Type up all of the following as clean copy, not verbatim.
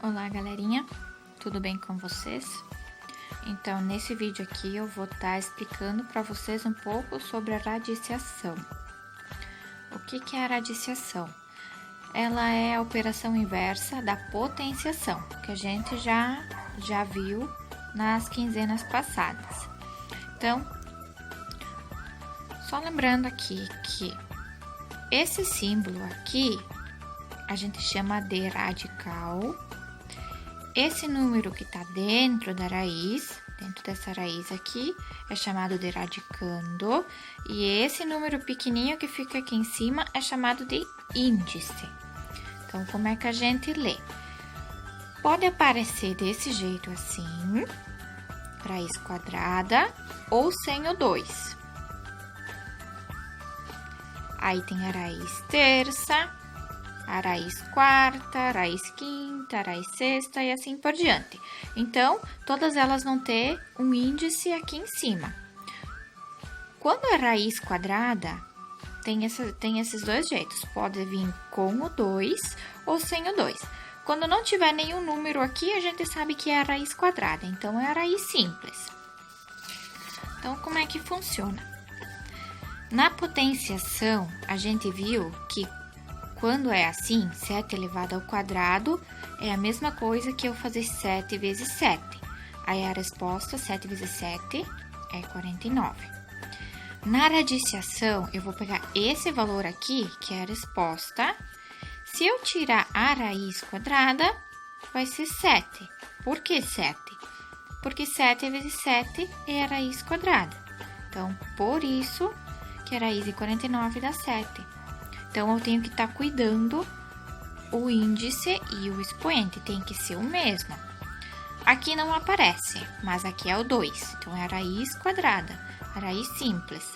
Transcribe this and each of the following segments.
Olá, galerinha, tudo bem com vocês? Então, nesse vídeo aqui eu vou estar explicando para vocês um pouco sobre a radiciação. O que é a radiciação? Ela é a operação inversa da potenciação, que a gente já viu nas quinzenas passadas. Então, só lembrando aqui que esse símbolo aqui a gente chama de radical. Esse número que está dentro da raiz, dentro dessa raiz aqui, é chamado de radicando. E esse número pequenininho que fica aqui em cima é chamado de índice. Então, como é que a gente lê? Pode aparecer desse jeito assim, raiz quadrada, ou sem o 2. Aí tem a raiz terça, a raiz quarta, a raiz quinta, a raiz sexta e assim por diante. Então, todas elas vão ter um índice aqui em cima. Quando é raiz quadrada, tem esses dois jeitos. Pode vir com o 2 ou sem o 2. Quando não tiver nenhum número aqui, a gente sabe que é a raiz quadrada. Então, é a raiz simples. Então, como é que funciona? Na potenciação, a gente viu que quando é assim, 7 elevado ao quadrado é a mesma coisa que eu fazer 7 vezes 7. Aí a resposta, 7 vezes 7, é 49. Na radiciação, eu vou pegar esse valor aqui, que é a resposta. Se eu tirar a raiz quadrada, vai ser 7. Por que 7? Porque 7 vezes 7 é a raiz quadrada. Então, por isso que a raiz de 49 dá 7. Então, eu tenho que estar cuidando o índice e o expoente, tem que ser o mesmo. Aqui não aparece, mas aqui é o 2, então é a raiz quadrada, a raiz simples.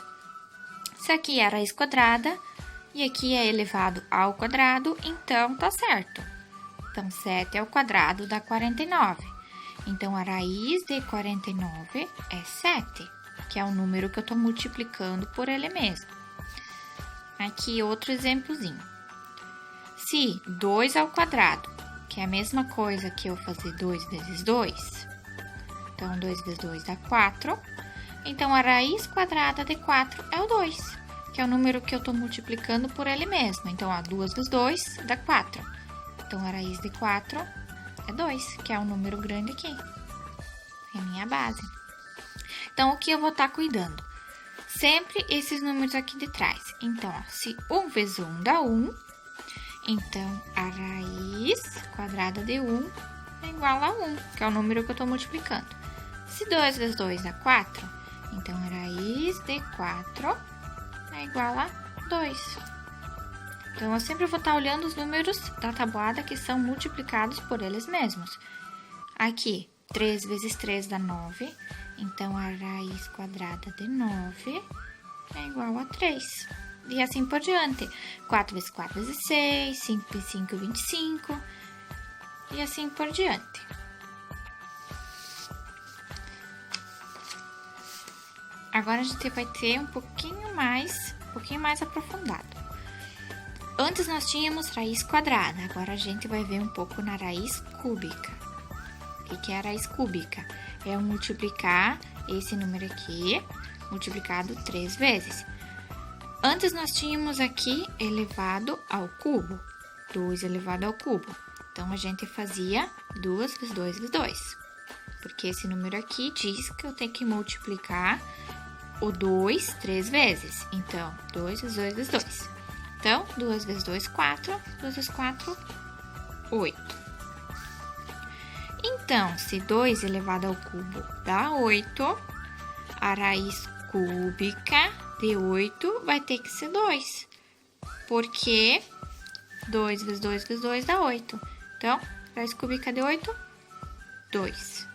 Se aqui é a raiz quadrada e aqui é elevado ao quadrado, então tá certo. Então, 7 ao quadrado dá 49. Então, a raiz de 49 é 7, que é o número que eu tô multiplicando por ele mesmo. Aqui, outro exemplozinho. Se 2 ao quadrado, que é a mesma coisa que eu fazer 2 vezes 2, então 2 vezes 2 dá 4, então a raiz quadrada de 4 é o 2, que é o número que eu estou multiplicando por ele mesmo. Então, 2 vezes 2 dá 4. Então, a raiz de 4 é 2, que é o número grande aqui. É a minha base. Então, o que eu vou estar cuidando? Sempre esses números aqui de trás. Então, se 1 vezes 1 dá 1, então a raiz quadrada de 1 é igual a 1, que é o número que eu estou multiplicando. Se 2 vezes 2 dá 4, então a raiz de 4 é igual a 2. Então, eu sempre vou estar olhando os números da tabuada que são multiplicados por eles mesmos. Aqui, 3 vezes 3 dá 9. Então, a raiz quadrada de 9 é igual a 3. E assim por diante. 4 vezes 4 vezes 6, 5 vezes 5, 25. E assim por diante. Agora, a gente vai ter um pouquinho mais aprofundado. Antes, nós tínhamos raiz quadrada. Agora, a gente vai ver um pouco na raiz cúbica. O que é a raiz cúbica? É eu multiplicar esse número aqui, multiplicado 3 vezes. Antes, nós tínhamos aqui elevado ao cubo, 2 elevado ao cubo. Então, a gente fazia 2 vezes 2 vezes 2. Porque esse número aqui diz que eu tenho que multiplicar o 2 3 vezes. Então, 2 vezes 2 vezes 2. Então, 2 vezes 2, 4. 2 vezes 4, 8. Então, se 2 elevado ao cubo dá 8, a raiz cúbica de 8 vai ter que ser 2. Porque 2 vezes 2 vezes 2 dá 8. Então, raiz cúbica de 8, 2.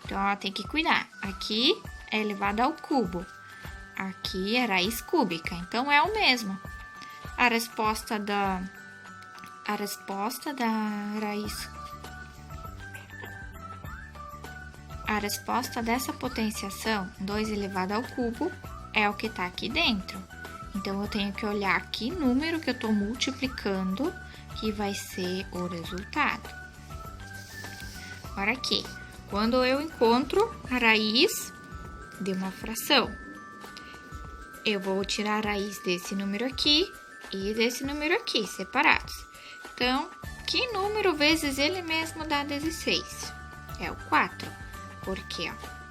Então, ela tem que cuidar. Aqui é elevado ao cubo. Aqui é raiz cúbica. Então, é o mesmo. A resposta da raiz A resposta dessa potenciação, 2 elevado ao cubo, é o que está aqui dentro. Então, eu tenho que olhar que número que eu estou multiplicando, que vai ser o resultado. Agora aqui, quando eu encontro a raiz de uma fração, eu vou tirar a raiz desse número aqui e desse número aqui, separados. Então, que número vezes ele mesmo dá 16? É o 4, porque, ó,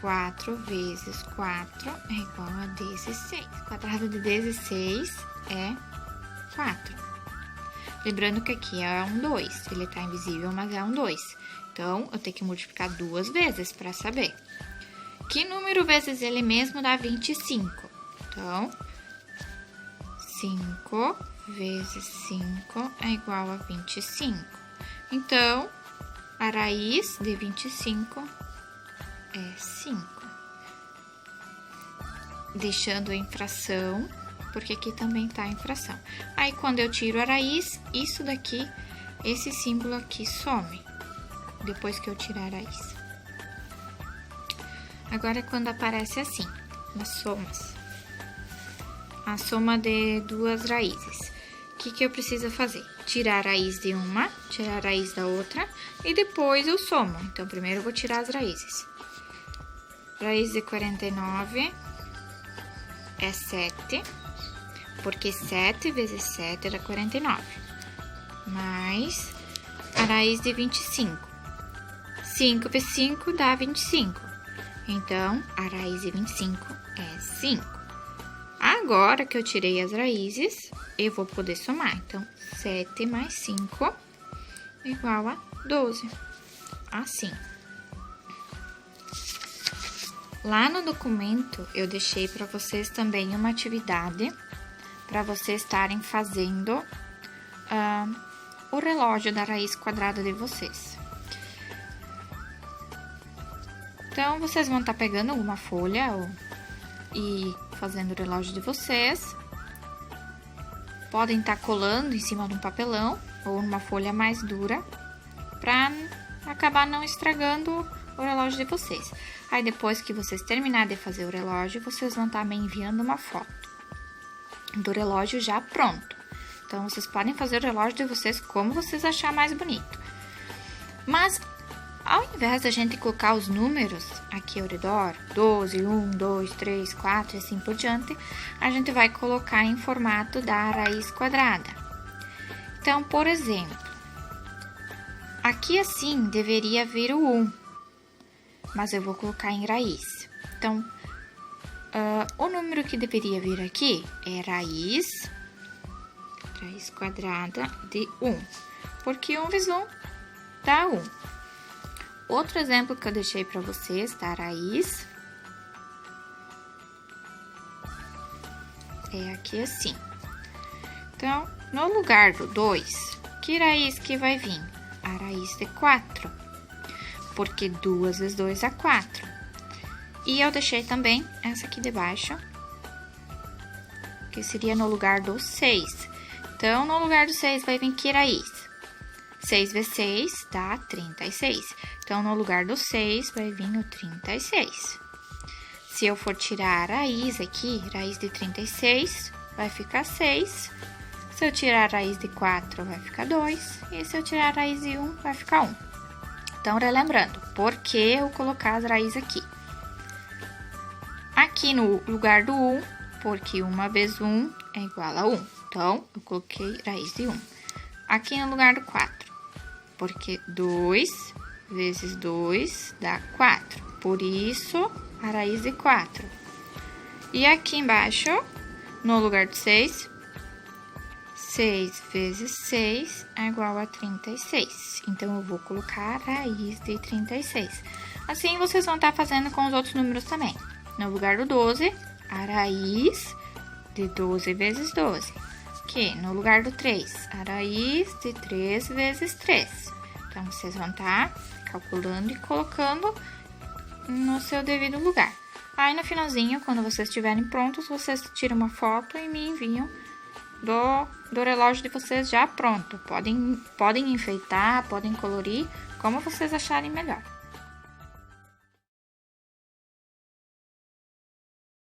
4 vezes 4 é igual a 16. O quadrado de 16 é 4. Lembrando que aqui é um 2, ele tá invisível, mas é um 2. Então, eu tenho que multiplicar 2 vezes para saber. Que número vezes ele mesmo dá 25? Então, 5 vezes 5 é igual a 25. Então, a raiz de 25 é 5. Deixando em fração, porque aqui também tá em fração. Aí, quando eu tiro a raiz, isso daqui, esse símbolo aqui some, depois que eu tirar a raiz. Agora, quando aparece assim, nas somas, a soma de duas raízes, o que eu preciso fazer? Tirar a raiz de uma, tirar a raiz da outra, e depois eu somo. Então, primeiro eu vou tirar as raízes. Raiz de 49 é 7, porque 7 vezes 7 dá 49. Mais a raiz de 25. 5 vezes 5 dá 25. Então, a raiz de 25 é 5. Agora que eu tirei as raízes, eu vou poder somar. Então, 7 mais 5 é igual a 12. Assim. Lá no documento, eu deixei para vocês também uma atividade para vocês estarem fazendo o relógio da raiz quadrada de vocês. Então, vocês vão estar pegando alguma folha e fazendo o relógio de vocês. Podem estar colando em cima de um papelão ou numa folha mais dura para acabar não estragando o relógio de vocês. Aí, depois que vocês terminarem de fazer o relógio, vocês vão estar me enviando uma foto do relógio já pronto. Então, vocês podem fazer o relógio de vocês como vocês achar mais bonito. Mas, ao invés da gente colocar os números aqui ao redor, 12, 1, 2, 3, 4 e assim por diante, a gente vai colocar em formato da raiz quadrada. Então, por exemplo, aqui assim deveria vir o 1, mas eu vou colocar em raiz. Então, o número que deveria vir aqui é raiz quadrada de 1, porque 1 vezes 1 dá 1. Outro exemplo que eu deixei para vocês, da raiz, é aqui assim. Então, no lugar do 2, que raiz que vai vir? A raiz de 4, porque 2 vezes 2 é 4. E eu deixei também essa aqui de baixo, que seria no lugar do 6. Então, no lugar do 6 vai vir que raiz? 6 vezes 6 dá 36. Então, no lugar do 6 vai vir o 36. Se eu for tirar a raiz aqui, raiz de 36, vai ficar 6. Se eu tirar a raiz de 4, vai ficar 2. E se eu tirar a raiz de 1, vai ficar 1. Então, relembrando, por que eu colocar as raízes aqui? Aqui no lugar do 1, porque 1 vezes 1 é igual a 1. Então, eu coloquei raiz de 1. Aqui no lugar do 4, porque 2 vezes 2 dá 4. Por isso, a raiz de 4. E aqui embaixo, no lugar do 6, 6 vezes 6 é igual a 36. Então, eu vou colocar a raiz de 36. Assim, vocês vão estar fazendo com os outros números também. No lugar do 12, a raiz de 12 vezes 12. Aqui, no lugar do 3, a raiz de 3 vezes 3. Então, vocês vão estar calculando e colocando no seu devido lugar. Aí, no finalzinho, quando vocês estiverem prontos, vocês tiram uma foto e me enviam do relógio de vocês já pronto. Podem enfeitar, podem colorir, como vocês acharem melhor.